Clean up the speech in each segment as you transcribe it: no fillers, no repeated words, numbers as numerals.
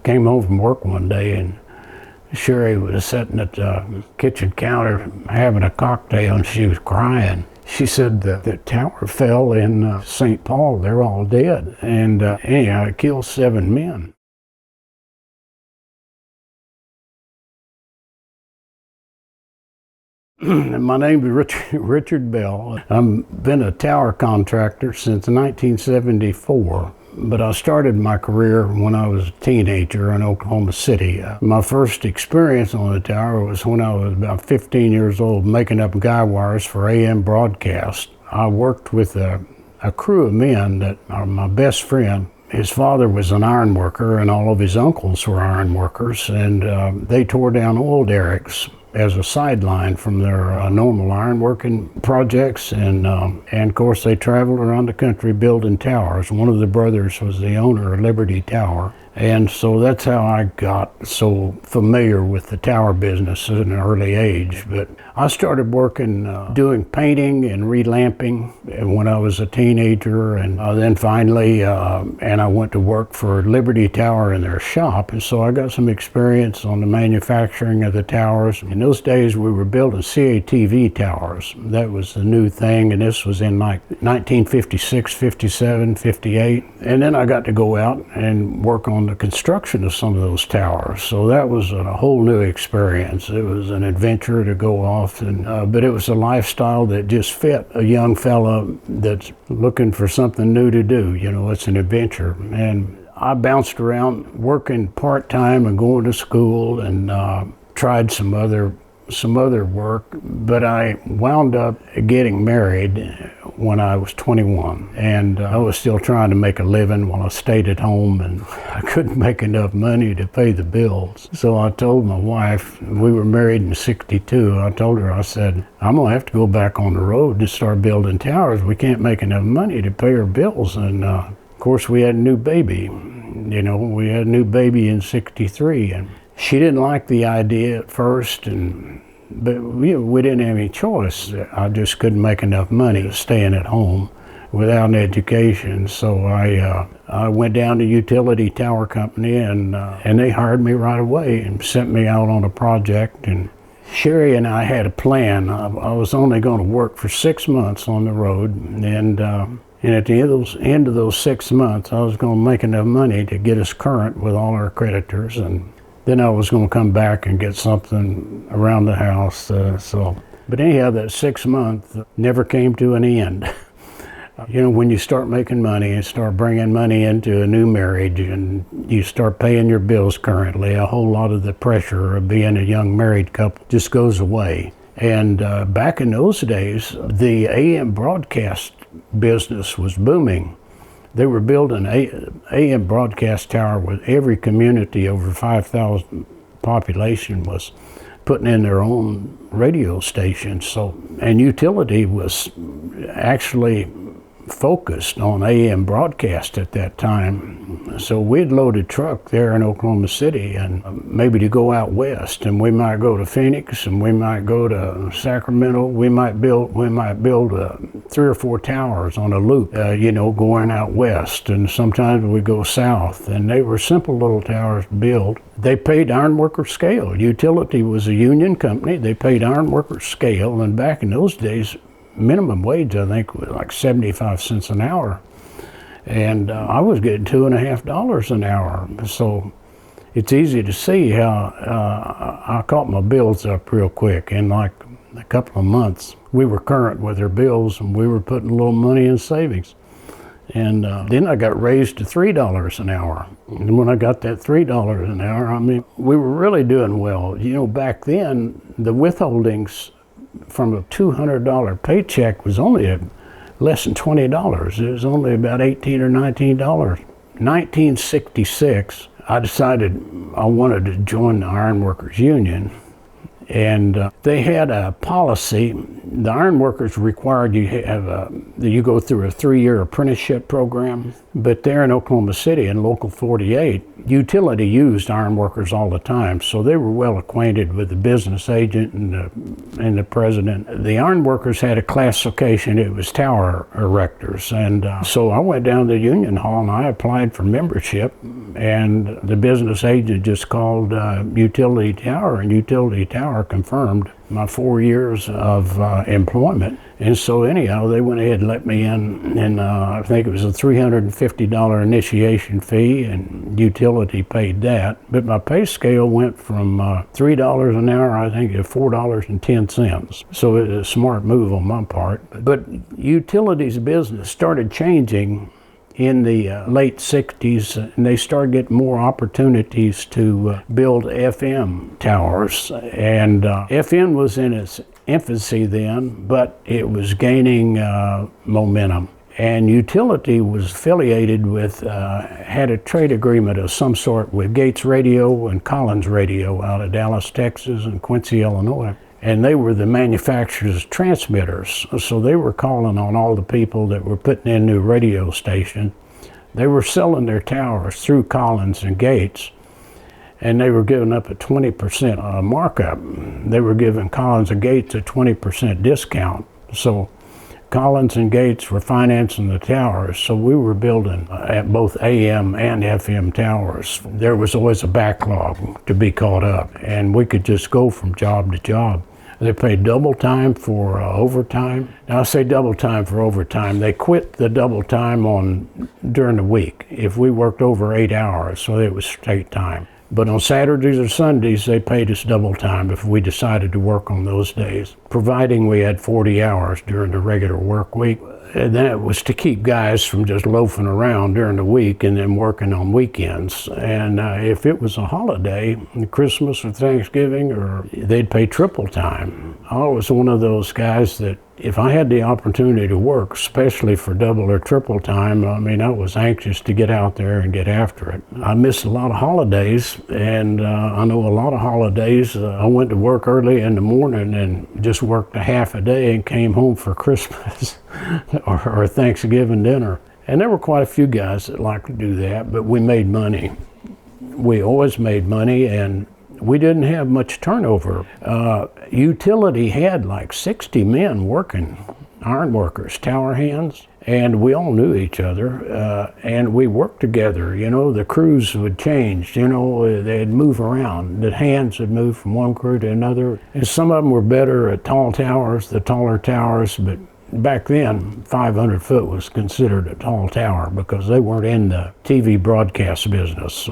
Came home from work one day and Sherry was sitting at the kitchen counter having a cocktail and she was crying. She said the tower fell in St. Paul. They're all dead. And anyhow, it killed 7 men. My name is Richard Bell. I've been a tower contractor since 1974. But I started my career when I was a teenager in Oklahoma City. My first experience on the tower was when I was about 15 years old, making up guy wires for AM broadcast. I worked with a crew of men that are my best friend. His father was an ironworker and all of his uncles were ironworkers, and they tore down oil derricks as a sideline from their normal ironworking projects, and of course they traveled around the country building towers. One of the brothers was the owner of Liberty Tower, and so that's how I got so familiar with the tower business at an early age. But I started working doing painting and relamping when I was a teenager, and then finally and I went to work for Liberty Tower in their shop, and so I got some experience on the manufacturing of the towers. In those days we were building CATV towers. That was the new thing, and this was in like 1956, 57, 58. And then I got to go out and work on the construction of some of those towers. So that was a whole new experience. It was an adventure to go off, and but it was a lifestyle that just fit a young fella that's looking for something new to do. You know, it's an adventure. And I bounced around working part-time and going to school, and tried some other work, but I wound up getting married when I was 21, and I was still trying to make a living while I stayed at home, and I couldn't make enough money to pay the bills. So I told my wife, we were married in '62, I told her, I said, I'm gonna have to go back on the road to start building towers. We can't make enough money to pay our bills. And of course we had a new baby. You know, we had a new baby in '63, and she didn't like the idea at first, but we didn't have any choice. I just couldn't make enough money staying at home without an education. So I went down to Utility Tower Company, and they hired me right away and sent me out on a project. And Sherry and I had a plan. I was only going to work for 6 months on the road, and at the end of those 6 months, I was going to make enough money to get us current with all our creditors, and then I was going to come back and get something around the house. But anyhow, that 6 months never came to an end. You know, when you start making money and start bringing money into a new marriage and you start paying your bills currently, a whole lot of the pressure of being a young married couple just goes away. And back in those days, the AM broadcast business was booming. They were building AM broadcast tower with every community over 5,000 population was putting in their own radio station. So, and Utility was actually focused on AM broadcast at that time. So we'd load a truck there in Oklahoma City and maybe to go out west, and we might go to Phoenix, and we might go to Sacramento. We might build 3 or 4 towers on a loop, you know, going out west, and sometimes we go south, and they were simple little towers to build. They paid ironworker scale. Utility was a union company. They paid ironworker scale, and back in those days, minimum wage, I think, was like 75 cents an hour. And I was getting $2.50 an hour. So it's easy to see how I caught my bills up real quick. In like a couple of months, we were current with our bills, and we were putting a little money in savings. And then I got raised to $3 an hour. And when I got that $3 an hour, I mean, we were really doing well. You know, back then, the withholdings from a $200 paycheck was only less than $20. It was only about $18 or $19. 1966, I decided I wanted to join the Ironworkers Union, And they had a policy. The ironworkers required you go through a 3-year apprenticeship program. But there in Oklahoma City, in Local 48, utility used ironworkers all the time, so they were well acquainted with the business agent and the president. The ironworkers had a classification. It was tower erectors, and so I went down to Union Hall and I applied for membership, and the business agent just called Utility Tower, and Utility Tower confirmed my 4 years of employment. And so anyhow, they went ahead and let me in, and I think it was a $350 initiation fee, and utility paid that. But my pay scale went from $3 an hour, I think, to $4.10. So it was a smart move on my part. But utilities business started changing in the late 60s, and they started getting more opportunities to build FM towers. And FM was in its infancy then, but it was gaining momentum. And utility was affiliated with, had a trade agreement of some sort with Gates Radio and Collins Radio out of Dallas, Texas, and Quincy, Illinois. And they were the manufacturers' transmitters. So they were calling on all the people that were putting in new radio stations. They were selling their towers through Collins and Gates, and they were giving up a 20% markup. They were giving Collins and Gates a 20% discount. So Collins and Gates were financing the towers, so we were building at both AM and FM towers. There was always a backlog to be caught up, and we could just go from job to job. They paid double time for overtime. Now I say double time for overtime. They quit the double time during the week if we worked over 8 hours, so it was straight time. But on Saturdays or Sundays, they paid us double time if we decided to work on those days, providing we had 40 hours during the regular work week. And that was to keep guys from just loafing around during the week and then working on weekends. And if it was a holiday, Christmas or Thanksgiving, or they'd pay triple time. I was one of those guys that if I had the opportunity to work, especially for double or triple time, I mean, I was anxious to get out there and get after it. I missed a lot of holidays, and I know a lot of holidays. I went to work early in the morning and just worked a half a day and came home for Christmas or Thanksgiving dinner. And there were quite a few guys that liked to do that, but we made money. We always made money, and we didn't have much turnover. Utility had like 60 men working, iron workers, tower hands, and we all knew each other, and we worked together. You know, the crews would change, you know, they'd move around. The hands would move from one crew to another, and some of them were better at tall towers, the taller towers, but back then, 500 foot was considered a tall tower because they weren't in the TV broadcast business.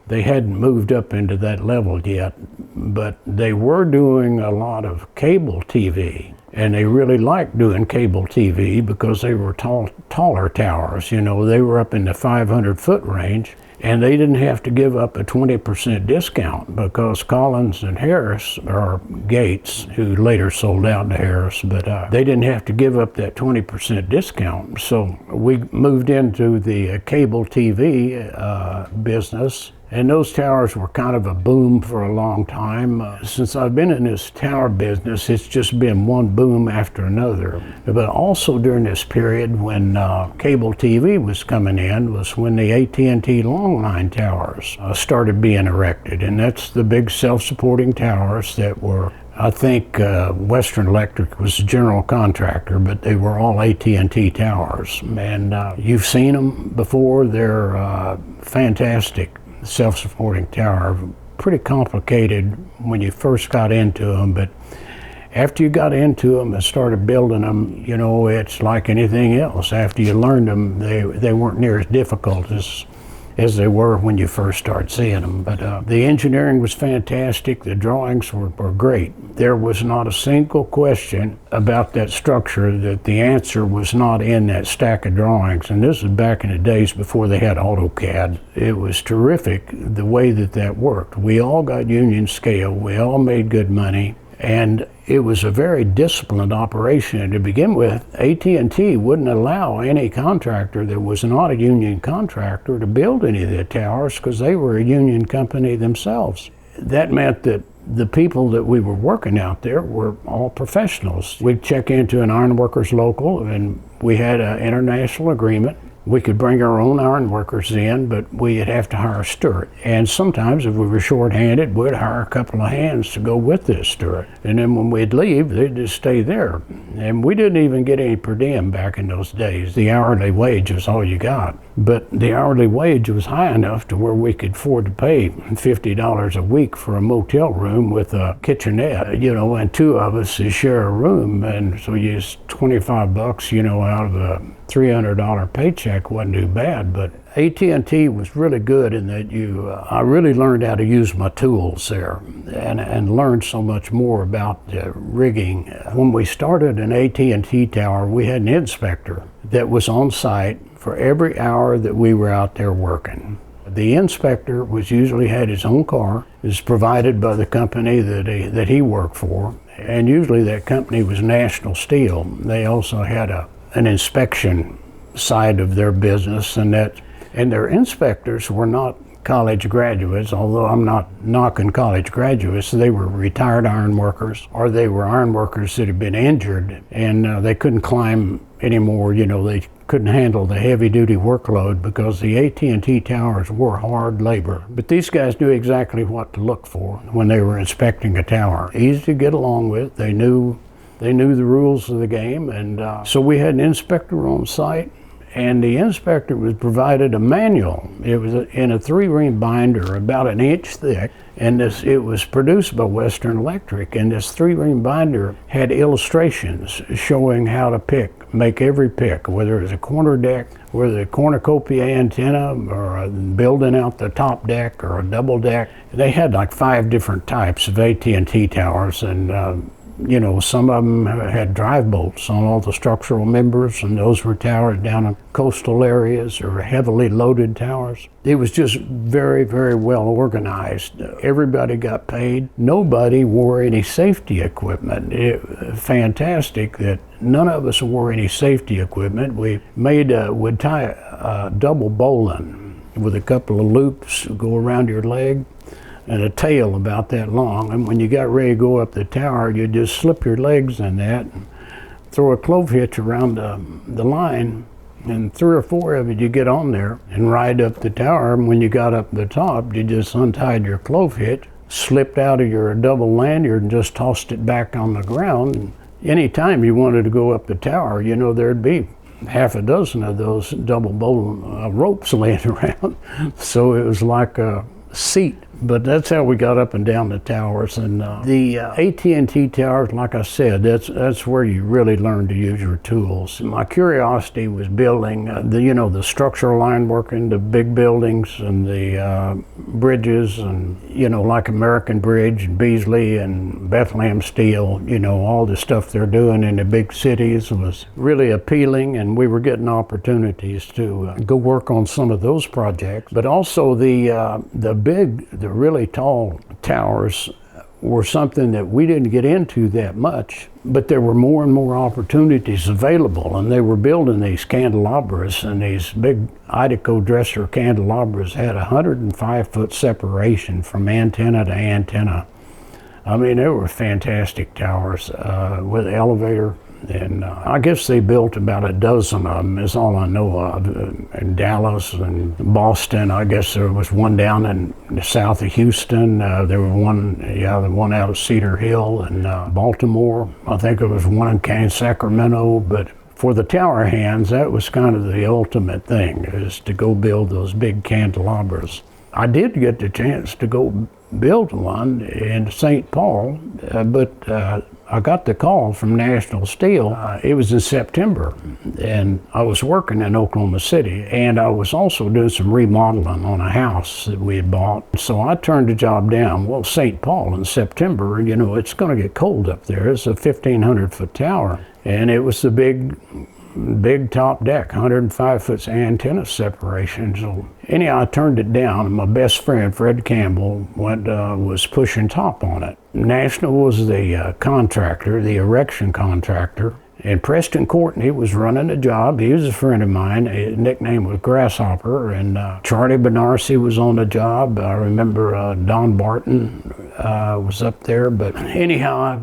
They hadn't moved up into that level yet, but they were doing a lot of cable TV, and they really liked doing cable TV because they were taller towers. You know, they were up in the 500 foot range, and they didn't have to give up a 20% discount because Collins and Harris, or Gates, who later sold out to Harris, but they didn't have to give up that 20% discount. So we moved into the cable TV business. And those towers were kind of a boom for a long time. Since I've been in this tower business, it's just been one boom after another. But also during this period when cable TV was coming in was when the AT&T long line towers started being erected. And that's the big self-supporting towers that were, I think Western Electric was the general contractor, but they were all AT&T towers. And you've seen them before. They're fantastic. Self-supporting tower, pretty complicated when you first got into them, but after you got into them and started building them, you know, it's like anything else. After you learned them, they weren't near as difficult as they were when you first started seeing them. But the engineering was fantastic. The drawings were great. There was not a single question about that structure that the answer was not in that stack of drawings. And this is back in the days before they had AutoCAD. It was terrific the way that worked. We all got union scale. We all made good money. And it was a very disciplined operation. To begin with, AT&T wouldn't allow any contractor that was not a union contractor to build any of their towers because they were a union company themselves. That meant that the people that we were working out there were all professionals. We'd check into an Ironworkers local, and we had an international agreement. We could bring our own ironworkers in, but we'd have to hire a steward. And sometimes if we were short-handed, we'd hire a couple of hands to go with this steward. And then when we'd leave, they'd just stay there. And we didn't even get any per diem back in those days. The hourly wage was all you got. But the hourly wage was high enough to where we could afford to pay $50 a week for a motel room with a kitchenette, and two of us to share a room. And so you use $25, out of a $300 paycheck wasn't too bad. But AT&T was really good in that I really learned how to use my tools there and learned so much more about rigging. When we started an AT&T tower, we had an inspector that was on site for every hour that we were out there working. The inspector usually had his own car. It was provided by the company that he worked for, and usually that company was National Steel. They also had an inspection side of their business, and their inspectors were not college graduates, although I'm not knocking college graduates. They were retired ironworkers, or they were ironworkers that had been injured and they couldn't climb anymore. They couldn't handle the heavy-duty workload because the AT&T towers were hard labor. But these guys knew exactly what to look for when they were inspecting a tower. Easy to get along with. They knew the rules of the game, and so we had an inspector on site, and the inspector was provided a manual. It was in a 3-ring binder about an inch thick, and it was produced by Western Electric, and this 3-ring binder had illustrations showing how to make every pick, whether it was a corner deck, whether a cornucopia antenna, or building out the top deck, or a double deck. They had like 5 different types of AT&T towers, and some of them had drive bolts on all the structural members, and those were towers down in coastal areas or heavily loaded towers. It was just very, very well organized. Everybody got paid. Nobody wore any safety equipment. Fantastic that none of us wore any safety equipment. We would tie a double bowline with a couple of loops go around your leg, and a tail about that long. And when you got ready to go up the tower, you just slip your legs in that and throw a clove hitch around the line, and 3 or 4 of you get on there and ride up the tower. And when you got up the top, you just untied your clove hitch, slipped out of your double lanyard, and just tossed it back on the ground. And anytime you wanted to go up the tower, there'd be half a dozen of those double bowl ropes laying around. So it was like a seat. But that's how we got up and down the towers. And the AT&T towers, like I said, that's where you really learn to use your tools. My curiosity was building the structural line working, the big buildings and the bridges, and like American Bridge and Beasley and Bethlehem Steel, all the stuff they're doing in the big cities was really appealing, and we were getting opportunities to go work on some of those projects. But also the really tall towers were something that we didn't get into that much, but there were more and more opportunities available, and they were building these candelabras, and these big Idaco dresser candelabras had 105-foot separation from antenna to antenna. I mean, they were fantastic towers with elevator. And I guess they built about a dozen of them, is all I know of, in Dallas and Boston. I guess there was one down in the south of Houston. There was the one out of Cedar Hill and Baltimore. I think there was one in Sacramento. But for the tower hands, that was kind of the ultimate thing, is to go build those big candelabras. I did get the chance to go built one in St. Paul, but I got the call from National Steel. It was in September, and I was working in Oklahoma City, and I was also doing some remodeling on a house that we had bought. So I turned the job down. Well, St. Paul in September, it's going to get cold up there. It's a 1,500-foot tower, and it was the big top deck, 105-foot antenna separation. So anyhow, I turned it down, and my best friend, Fred Campbell, was pushing top on it. National was the contractor, the erection contractor, and Preston Courtney was running the job. He was a friend of mine. His nickname was Grasshopper, and Charlie Benarsi was on the job. I remember Don Barton was up there. But anyhow,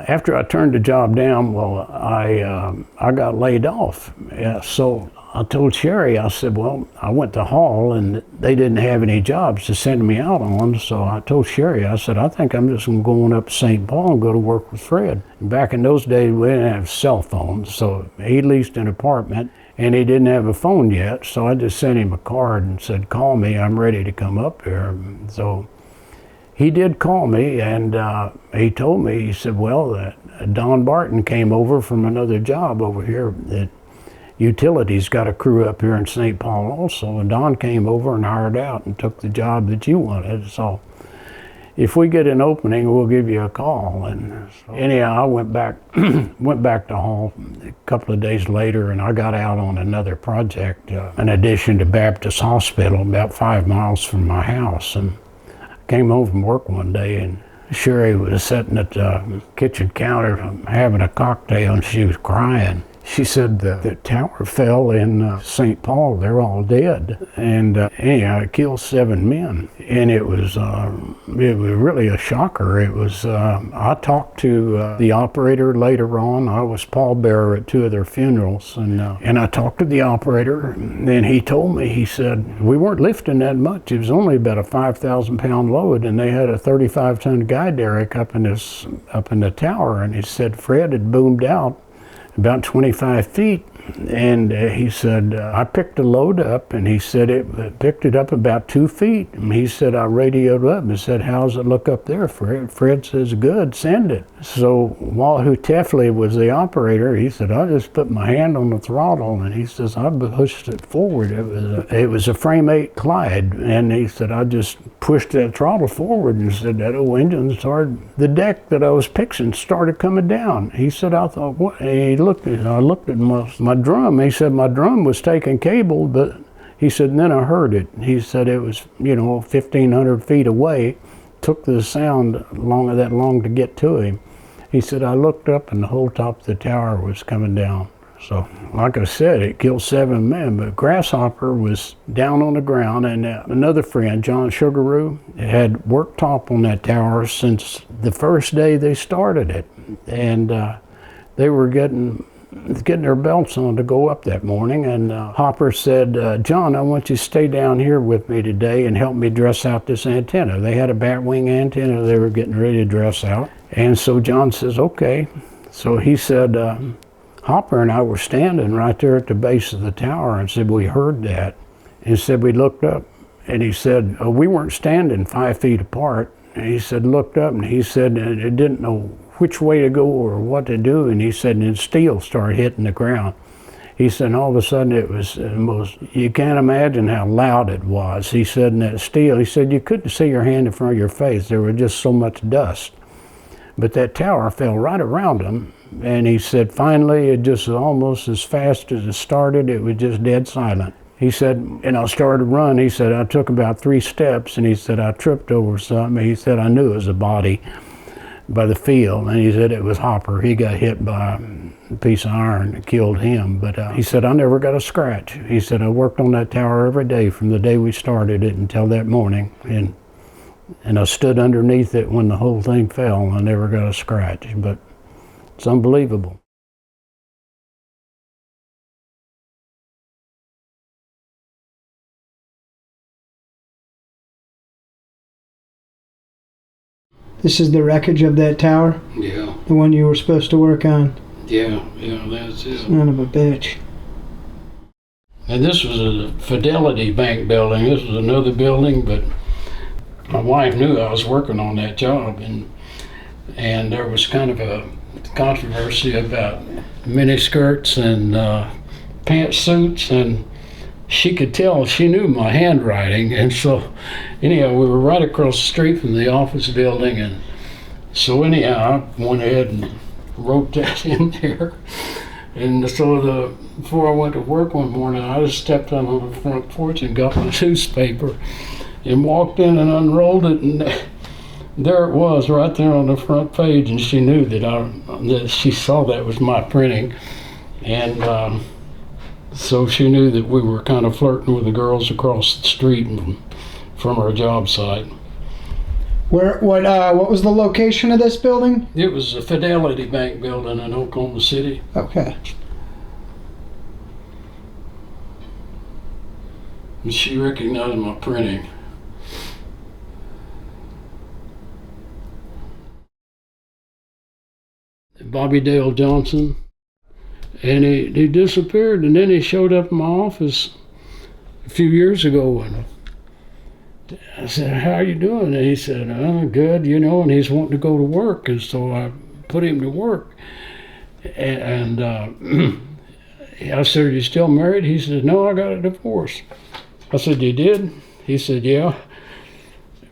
after I turned the job down, well, I got laid off. Yeah, so I told Sherry, I said, well, I went to Hall and they didn't have any jobs to send me out on. So I told Sherry, I said, I think I'm just going up to St. Paul and go to work with Fred. Back in those days, we didn't have cell phones. So he leased an apartment and he didn't have a phone yet. So I just sent him a card and said, call me, I'm ready to come up here. So he did call me, and he told me, he said, well, Don Barton came over from another job over here that Utilities got a crew up here in St. Paul also, and Don came over and hired out and took the job that you wanted. So if we get an opening, we'll give you a call. And so anyhow, I went back to Hall a couple of days later, and I got out on another project, an addition to Baptist Hospital, about 5 miles from my house. And I came home from work one day, and Sherry was sitting at the kitchen counter having a cocktail, and she was crying. She said the tower fell in St. Paul. They're all dead. And anyhow, it killed 7 men. And it was really a shocker. It was, I talked to the operator later on. I was pallbearer at 2 of their funerals. And I talked to the operator, and he told me, he said, we weren't lifting that much. It was only about a 5,000-pound load, and they had a 35-ton guy derrick up in the tower. And he said Fred had boomed out about 25 feet, and he said, I picked the load up, and he said it picked it up about 2 feet. And he said, I radioed up and said, how's it look up there, Fred? Fred says, good, send it. So Wahoo Tefley was the operator. He said, I just put my hand on the throttle, and he says, I pushed it forward. It was a frame 8 Clyde, and he said, I just pushed that throttle forward, and said that old engine started, the deck that I was fixing started coming down. He said, I thought, what? And I looked at my drum. He said my drum was taking cable, but he said, and then I heard it. He said it was, 1,500 feet away. Took the sound that long to get to him. He said, I looked up and the whole top of the tower was coming down. So, like I said, it killed 7 men, but Grasshopper was down on the ground, and another friend, John Sugaroo, had worked top on that tower since the first day they started it. And they were getting their belts on to go up that morning, and Hopper said, John, I want you to stay down here with me today and help me dress out this antenna. They had a batwing antenna they were getting ready to dress out. And so John says, okay. So he said, Hopper and I were standing right there at the base of the tower, and said, we heard that. And said, we looked up, and he said, we weren't standing 5 feet apart. And he said, looked up, and he said, it didn't know which way to go or what to do. And he said, and steel started hitting the ground. He said, and all of a sudden it was you can't imagine how loud it was. He said, and that steel, he said, you couldn't see your hand in front of your face. There was just so much dust. But that tower fell right around him. And he said, finally, it just almost as fast as it started, it was just dead silent. He said, and I started to run. He said, I took about 3 steps, and he said, I tripped over something. He said, I knew it was a body by the feel, and he said it was Hopper. He got hit by a piece of iron that killed him, but he said, I never got a scratch. He said, I worked on that tower every day from the day we started it until that morning, and I stood underneath it when the whole thing fell, and I never got a scratch, but it's unbelievable. This is the wreckage of that tower? Yeah. The one you were supposed to work on? Yeah, that's it. Son of a bitch. And this was a Fidelity Bank building. This was another building, but my wife knew I was working on that job, and there was kind of a controversy about miniskirts and pantsuits, and she could tell, she knew my handwriting, and so anyhow, we were right across the street from the office building, and so anyhow, I went ahead and wrote that in there. And so before I went to work one morning, I just stepped out on the front porch and got my newspaper and walked in and unrolled it, and there it was right there on the front page, and she knew that she saw that was my printing, and so she knew that we were kind of flirting with the girls across the street from our job site. What was the location of this building? It was a Fidelity Bank building in Oklahoma City. Okay. And she recognized my printing. Bobby Dale Johnson. And he disappeared, and then he showed up in my office a few years ago, and I said, "How you doing?" And he said, "Good, you know," and he's wanting to go to work, and so I put him to work. And I said, "Are you still married?" He said, "No, I got a divorce." I said, "You did?" He said, "Yeah,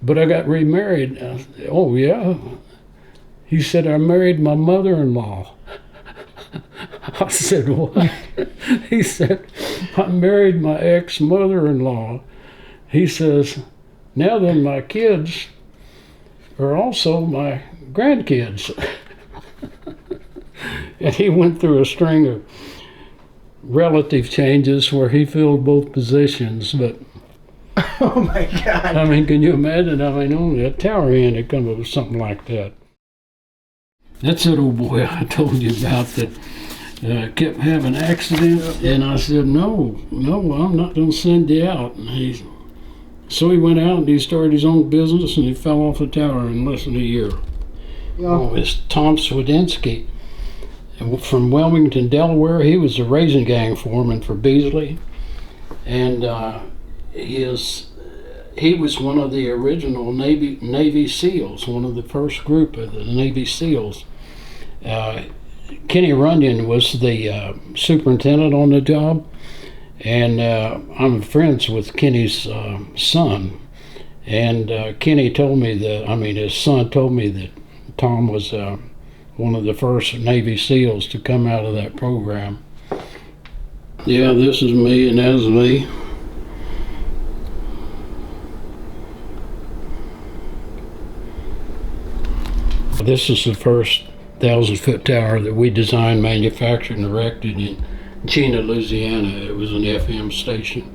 but I got remarried." I said, "Oh, yeah?" He said, "I married my mother-in-law." I said, "What?" He said, "I married my ex-mother-in-law." He says, "Now then, my kids are also my grandkids." And he went through a string of relative changes where he filled both positions. But Oh my God. I mean, can you imagine? I mean, only a tower hand had come up with something like that. That's that old boy I told you about that kept having accidents. And I said, no, I'm not going to send you out. And so he went out and he started his own business, and he fell off the tower in less than a year. Yeah. Oh, it's Tom Swedensky from Wilmington, Delaware. He was a raising gang foreman for Beasley, and he was one of the original Navy SEALs, one of the first group of the Navy SEALs. Kenny Runyon was the superintendent on the job, and I'm friends with Kenny's son. And Kenny told me his son told me that Tom was one of the first Navy SEALs to come out of that program. Yeah, this is me, and that is me. This is the first 1,000-foot tower that we designed, manufactured, and erected in Chena, Louisiana. It was an FM station.